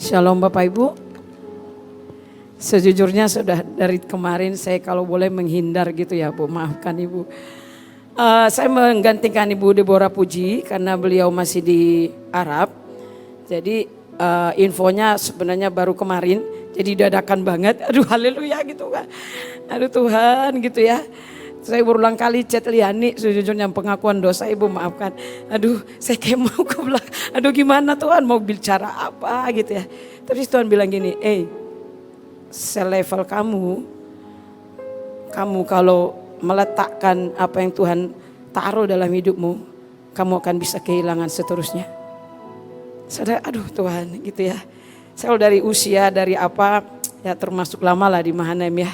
Shalom Bapak Ibu. Sejujurnya sudah dari kemarin saya kalau boleh menghindar gitu ya Bu, maafkan Ibu. Saya menggantikan Ibu Deborah Puji karena beliau masih di Arab. Jadi infonya sebenarnya baru kemarin, jadi dadakan banget. Aduh haleluya gitu kan. Aduh Tuhan gitu ya. Saya berulang kali chat Liani, sejujurnya pengakuan dosa Ibu maafkan. Aduh saya kayak mau ke belakang, aduh gimana Tuhan mau bicara apa gitu ya. Tapi Tuhan bilang gini, selevel kamu kalau meletakkan apa yang Tuhan taruh dalam hidupmu, kamu akan bisa kehilangan seterusnya. Saudara, aduh Tuhan gitu ya. Saya dari usia, dari apa, ya termasuk lama lah di Mahanem ya.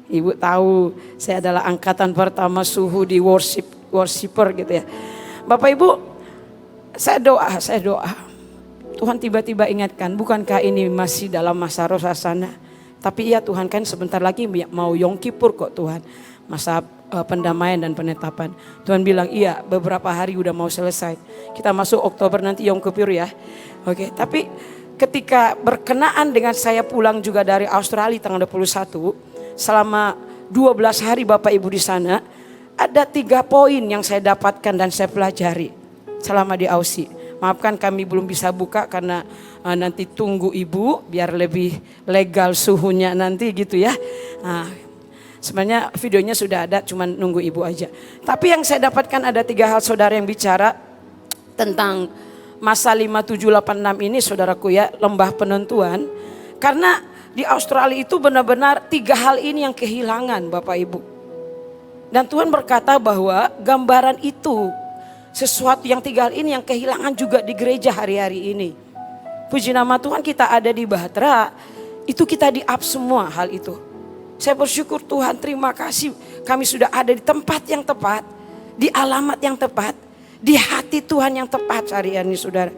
Ibu tahu saya adalah angkatan pertama suhu di worshiper gitu ya. Bapak Ibu, saya doa. Tuhan tiba-tiba ingatkan, bukankah ini masih dalam masa Rosasana? Tapi iya Tuhan kan sebentar lagi mau Yom Kippur kok Tuhan. Masa pendamaian dan penetapan. Tuhan bilang iya beberapa hari udah mau selesai. Kita masuk Oktober nanti Yom Kippur ya. Oke, tapi ketika berkenaan dengan saya pulang juga dari Australia tanggal 21. Selama 12 hari Bapak Ibu di sana, ada 3 poin yang saya dapatkan dan saya pelajari selama di Aussie. Maafkan kami belum bisa buka karena nanti tunggu Ibu biar lebih legal suhunya nanti gitu ya. Sebenarnya videonya sudah ada, cuman nunggu Ibu aja. Tapi yang saya dapatkan ada 3 hal saudara yang bicara tentang masa 5786 ini saudaraku ya, lembah penentuan. Karena di Australia itu benar-benar 3 hal ini yang kehilangan Bapak Ibu. Dan Tuhan berkata bahwa gambaran itu sesuatu yang 3 hal ini yang kehilangan juga di gereja hari-hari ini. Puji nama Tuhan kita ada di Bahtera, itu kita di-up semua hal itu. Saya bersyukur Tuhan, terima kasih kami sudah ada di tempat yang tepat, di alamat yang tepat, di hati Tuhan yang tepat hari ini saudara.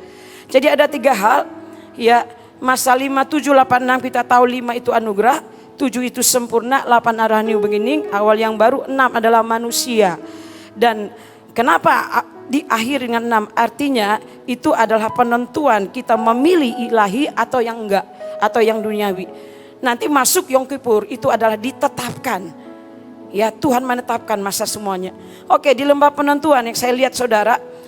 Jadi ada 3 hal ya. Masa 5786 kita tahu 5 itu anugerah, 7 itu sempurna, 8 arah new beginning, awal yang baru, 6 adalah manusia. Dan kenapa diakhiri dengan 6? Artinya itu adalah penentuan kita memilih ilahi atau yang enggak, atau yang duniawi. Nanti masuk Yom Kippur itu adalah ditetapkan. Ya Tuhan menetapkan masa semuanya. Oke, di lembah penentuan yang saya lihat saudara.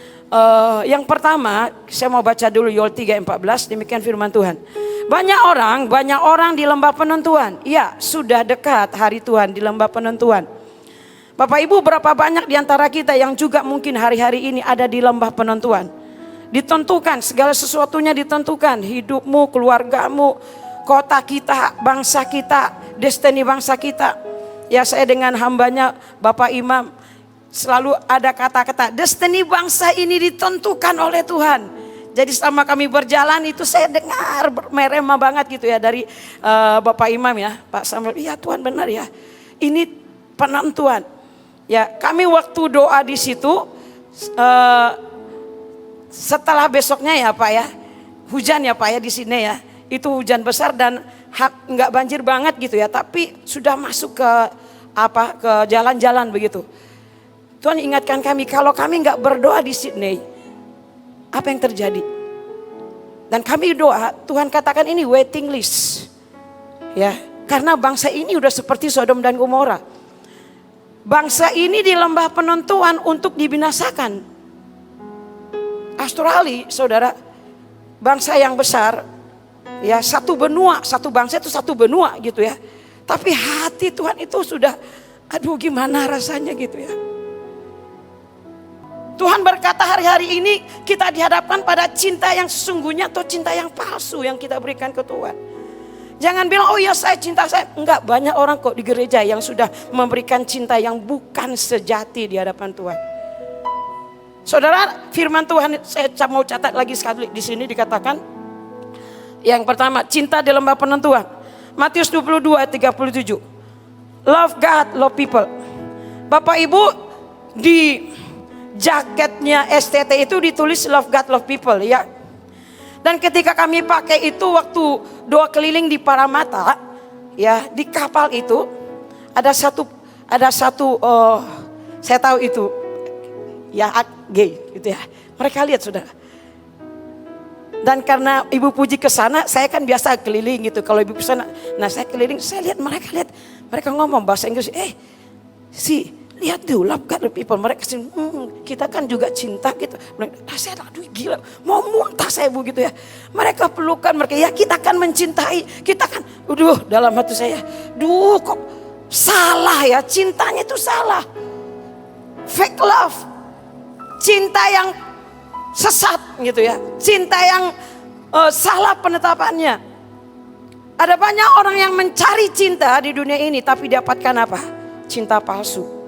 Yang pertama saya mau baca dulu Yoel 3:14, demikian firman Tuhan. Banyak orang di lembah penentuan. Ya sudah dekat hari Tuhan di lembah penentuan. Bapak Ibu, berapa banyak di antara kita yang juga mungkin hari-hari ini ada di lembah penentuan. Ditentukan, segala sesuatunya ditentukan. Hidupmu, keluargamu, kota kita, bangsa kita, destiny bangsa kita. Ya saya dengan hambanya Bapak Imam selalu ada kata-kata destiny bangsa ini ditentukan oleh Tuhan. Jadi selama kami berjalan itu saya dengar merema banget gitu ya dari Bapak Imam ya, Pak Samuel. Iya Tuhan benar ya, ini penentuan. Ya kami waktu doa di situ setelah besoknya ya Pak ya, hujan ya Pak ya di sini ya. Itu hujan besar dan nggak banjir banget gitu ya, tapi sudah masuk ke jalan-jalan begitu. Tuhan ingatkan kami, kalau kami nggak berdoa di Sydney, apa yang terjadi? Dan kami doa, Tuhan katakan ini waiting list. Ya, karena bangsa ini udah seperti Sodom dan Gomora. Bangsa ini di lembah penentuan untuk dibinasakan. Australia, saudara, bangsa yang besar, ya satu benua, satu bangsa itu satu benua gitu ya. Tapi hati Tuhan itu sudah, aduh gimana rasanya gitu ya. Tuhan berkata hari-hari ini kita dihadapkan pada cinta yang sesungguhnya atau cinta yang palsu yang kita berikan ke Tuhan. Jangan bilang oh ya saya cinta saya. Enggak, banyak orang kok di gereja yang sudah memberikan cinta yang bukan sejati di hadapan Tuhan. Saudara, firman Tuhan saya mau catat lagi sekali di sini dikatakan. Yang pertama, cinta di lembah penentuan. Matius 22:37. Love God, love people. Bapak Ibu, di jaketnya STT itu ditulis love God, love people ya. Dan ketika kami pakai itu waktu doa keliling di Paramata ya, di kapal itu ada satu saya tahu itu ya gay gitu ya. Mereka lihat saudara. Dan karena ibu puji ke sana, saya kan biasa keliling gitu. Kalau ibu ke sana, nah saya keliling, saya lihat mereka ngomong bahasa Inggris. Lihat tuh, love God people. Mereka sini, kita kan juga cinta gitu. Saya aduh gila, mau muntah saya bu gitu ya. Mereka pelukan, mereka ya kita kan mencintai, kita kan, dalam hati saya, kok salah ya, cintanya itu salah. Fake love, cinta yang sesat gitu ya, cinta yang salah penetapannya. Ada banyak orang yang mencari cinta di dunia ini, tapi dapatkan apa? Cinta palsu.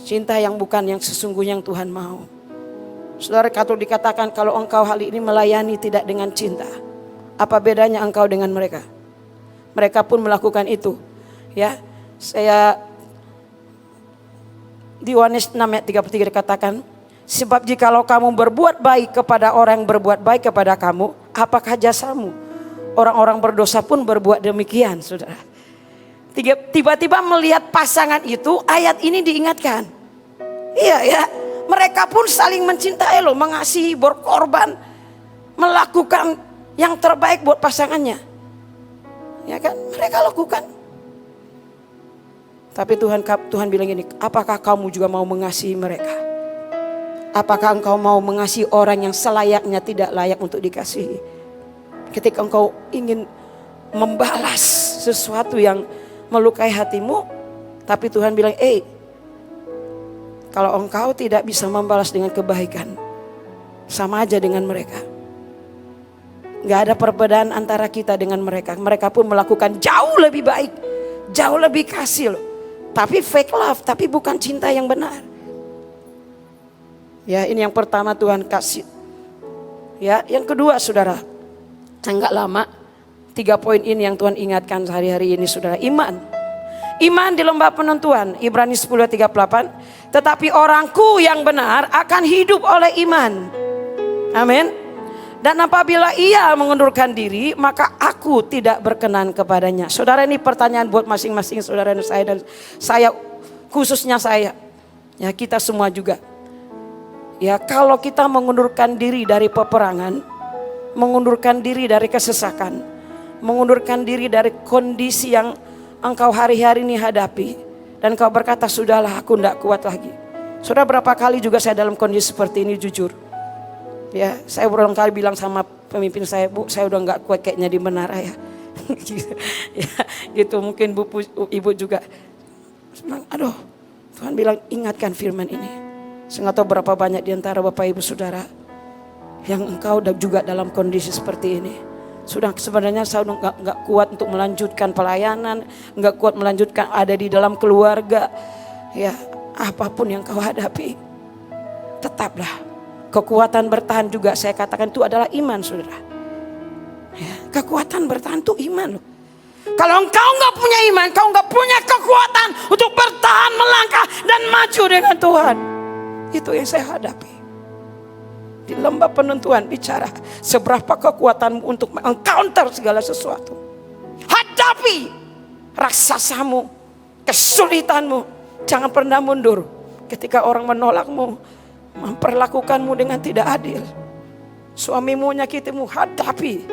Cinta yang bukan yang sesungguhnya yang Tuhan mau. Saudara, kalau dikatakan kalau engkau hari ini melayani tidak dengan cinta, apa bedanya engkau dengan mereka? Mereka pun melakukan itu. Ya, saya di Yohanes 6 ayat 33 dikatakan, sebab jikalau kamu berbuat baik kepada orang yang berbuat baik kepada kamu, apakah jasamu? Orang-orang berdosa pun berbuat demikian, saudara. Tiba-tiba melihat pasangan itu, ayat ini diingatkan. Iya ya, mereka pun saling mencintai loh, mengasihi, berkorban, melakukan yang terbaik buat pasangannya. Ya kan, mereka lakukan. Tapi Tuhan bilang ini, apakah kamu juga mau mengasihi mereka? Apakah engkau mau mengasihi orang yang selayaknya tidak layak untuk dikasihi? Ketika engkau ingin membalas sesuatu yang melukai hatimu, tapi Tuhan bilang, kalau engkau tidak bisa membalas dengan kebaikan, sama aja dengan mereka. Gak ada perbedaan antara kita dengan mereka. Mereka pun melakukan jauh lebih baik, jauh lebih kasih loh. Tapi fake love, tapi bukan cinta yang benar. Ya, ini yang pertama Tuhan kasih. Ya, yang kedua saudara, enggak lama, 3 poin ini yang Tuhan ingatkan sehari-hari ini saudara. Iman di lembah penentuan, Ibrani 10:38. Tetapi orangku yang benar akan hidup oleh iman. Amin. Dan apabila ia mengundurkan diri, maka aku tidak berkenan kepadanya. Saudara, ini pertanyaan buat masing-masing saudara dan saya khususnya saya. Ya, kita semua juga. Ya, kalau kita mengundurkan diri dari peperangan, mengundurkan diri dari kesesakan, mengundurkan diri dari kondisi yang engkau hari-hari ini hadapi, dan kau berkata sudahlah aku tidak kuat lagi. Saudara, berapa kali juga saya dalam kondisi seperti ini jujur. Ya, saya berulang kali bilang sama pemimpin saya, Bu, saya udah nggak kuat kayaknya di menara ya. Ya, gitu mungkin ibu juga. Aduh, Tuhan bilang ingatkan firman ini. Saya nggak tahu berapa banyak di antara bapak ibu saudara yang engkau juga dalam kondisi seperti ini. Sudah sebenarnya saya nggak kuat untuk melanjutkan pelayanan, nggak kuat melanjutkan ada di dalam keluarga. Ya, apapun yang kau hadapi, tetaplah kekuatan bertahan juga saya katakan itu adalah iman, saudara. Ya, kekuatan bertahan itu iman loh. Kalau engkau nggak punya iman, kau nggak punya kekuatan untuk bertahan, melangkah dan maju dengan Tuhan. Itu yang saya hadapi. Di lembah penentuan bicara seberapa kekuatanmu untuk meng-counter segala sesuatu. Hadapi raksasamu, kesulitanmu. Jangan pernah mundur ketika orang menolakmu, memperlakukanmu dengan tidak adil. Suamimu menyakitimu, hadapi.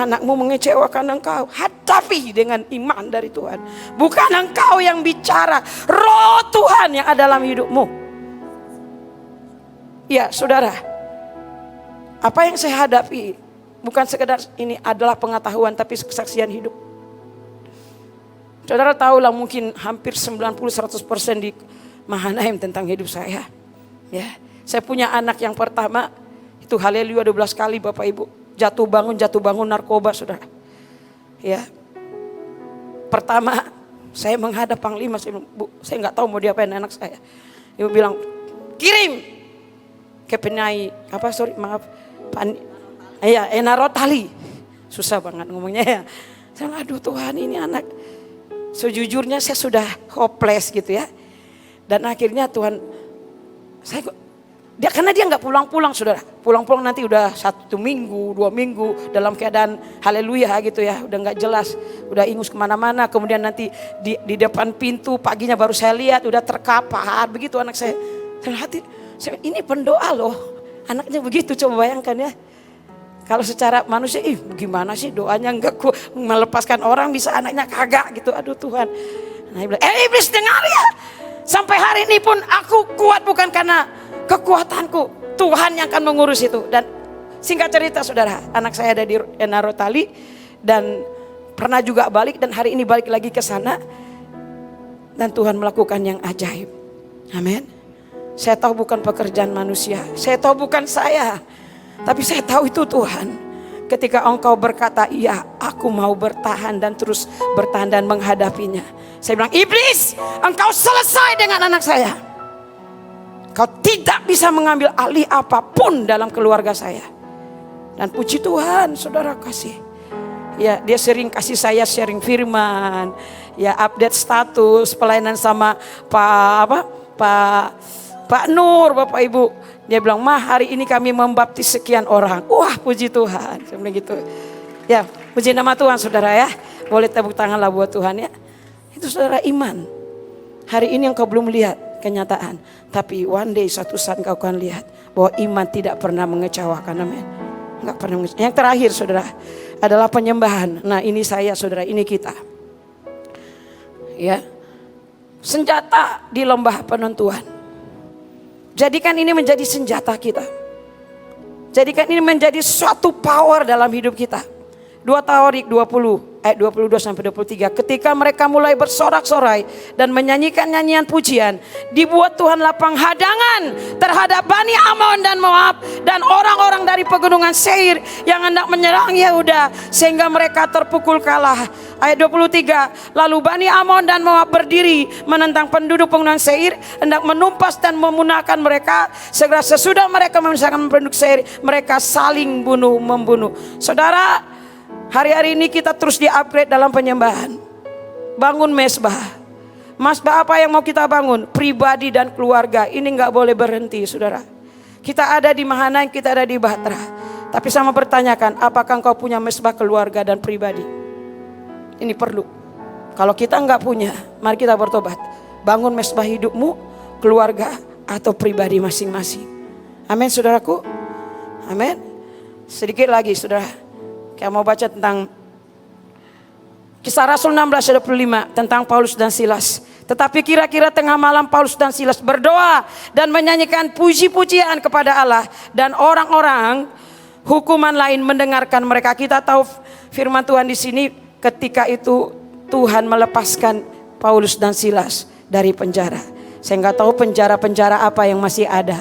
Anakmu mengecewakan engkau, hadapi dengan iman dari Tuhan. Bukan engkau yang bicara, Roh Tuhan yang ada dalam hidupmu. Ya saudara, apa yang saya hadapi bukan sekedar ini adalah pengetahuan, tapi kesaksian hidup. Saudara tahulah mungkin hampir 90-100% di Mahanaim tentang hidup saya. Ya, saya punya anak yang pertama itu haleluya 12 kali Bapak Ibu jatuh bangun narkoba saudara. Ya, pertama saya menghadap Panglima, saya nggak tahu mau diapain anak saya. Ibu bilang kirim ke penai Enarotali. Susah banget ngomongnya ya. Saya aduh Tuhan, ini anak sejujurnya saya sudah hopeless gitu ya. Dan akhirnya Tuhan, karena dia nggak pulang-pulang saudara. Pulang-pulang nanti udah 1 minggu, 2 minggu dalam keadaan haleluya gitu ya. Udah nggak jelas, udah ingus kemana-mana. Kemudian nanti di depan pintu paginya baru saya lihat udah terkapar begitu anak saya. Dan hati ini pendoa loh, anaknya begitu, coba bayangkan ya. Kalau secara manusia, gimana sih doanya enggak melepaskan orang, bisa anaknya kagak gitu. Aduh Tuhan. Nah, iblis dengar ya. Sampai hari ini pun aku kuat bukan karena kekuatanku. Tuhan yang akan mengurus itu. Dan singkat cerita saudara, anak saya ada di Narotali dan pernah juga balik dan hari ini balik lagi ke sana. Dan Tuhan melakukan yang ajaib. Amin. Saya tahu bukan pekerjaan manusia. Saya tahu bukan saya. Tapi saya tahu itu Tuhan. Ketika engkau berkata, iya aku mau bertahan dan terus bertahan dan menghadapinya. Saya bilang, iblis engkau selesai dengan anak saya. Kau tidak bisa mengambil alih apapun dalam keluarga saya. Dan puji Tuhan saudara kasih. Ya, dia sering kasih saya sharing firman. Ya, update status pelayanan sama Pak Nur, Bapak Ibu. Dia bilang, "Mah, hari ini kami membaptis sekian orang." Wah, puji Tuhan. Saya bilang gitu. Ya, puji nama Tuhan saudara ya. Boleh tepuk tanganlah buat Tuhan ya. Itu saudara iman. Hari ini engkau belum lihat kenyataan. Tapi one day suatu saat engkau akan lihat bahwa iman tidak pernah mengecewakan. Amin. Enggak pernah mengecewakan. Yang terakhir saudara adalah penyembahan. Nah ini saya saudara, ini kita. Ya. Senjata di lembah penentuan. Jadikan ini menjadi senjata kita. Jadikan ini menjadi suatu power dalam hidup kita. 2 Tawarik 20 ayat 22 sampai 23. Ketika mereka mulai bersorak-sorai dan menyanyikan nyanyian pujian, dibuat Tuhan lapang hadangan terhadap Bani Amon dan Moab dan orang-orang dari pegunungan Seir yang hendak menyerang Yehuda sehingga mereka terpukul kalah. Ayat 23, lalu Bani Amon dan Moab berdiri menentang penduduk pegunungan Seir, hendak menumpas dan memunahkan mereka. Segera sesudah mereka memisahkan penduduk Seir, mereka saling membunuh. Saudara, hari-hari ini kita terus di-upgrade dalam penyembahan. Bangun mesbah. Mesbah apa yang mau kita bangun? Pribadi dan keluarga. Ini gak boleh berhenti saudara. Kita ada di Mahanaim, kita ada di Batra. Tapi sama bertanyakan, apakah engkau punya mesbah keluarga dan pribadi? Ini perlu. Kalau kita gak punya, mari kita bertobat. Bangun mesbah hidupmu, keluarga atau pribadi masing-masing. Amin saudaraku. Amin. Sedikit lagi saudara. Saya mau baca tentang Kisah Rasul 16:25 tentang Paulus dan Silas. Tetapi kira-kira tengah malam Paulus dan Silas berdoa dan menyanyikan puji-pujian kepada Allah, dan orang-orang hukuman lain mendengarkan mereka. Kita tahu firman Tuhan di sini, ketika itu Tuhan melepaskan Paulus dan Silas dari penjara. Saya nggak tahu penjara-penjara apa yang masih ada.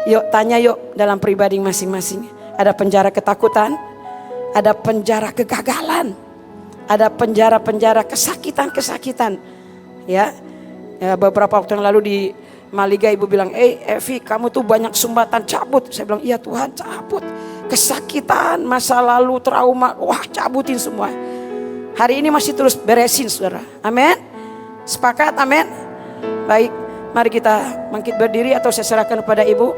Yuk tanya yuk dalam pribadi masing-masing. Ada penjara ketakutan, ada penjara kegagalan, ada penjara-penjara kesakitan. Ya, beberapa waktu yang lalu di Maliga ibu bilang, Evi kamu tuh banyak sumbatan, cabut. Saya bilang, iya Tuhan, cabut. Kesakitan, masa lalu, trauma, wah cabutin semua. Hari ini masih terus beresin saudara. Amin. Sepakat, amin. Baik, mari kita bangkit berdiri atau saya serahkan kepada ibu.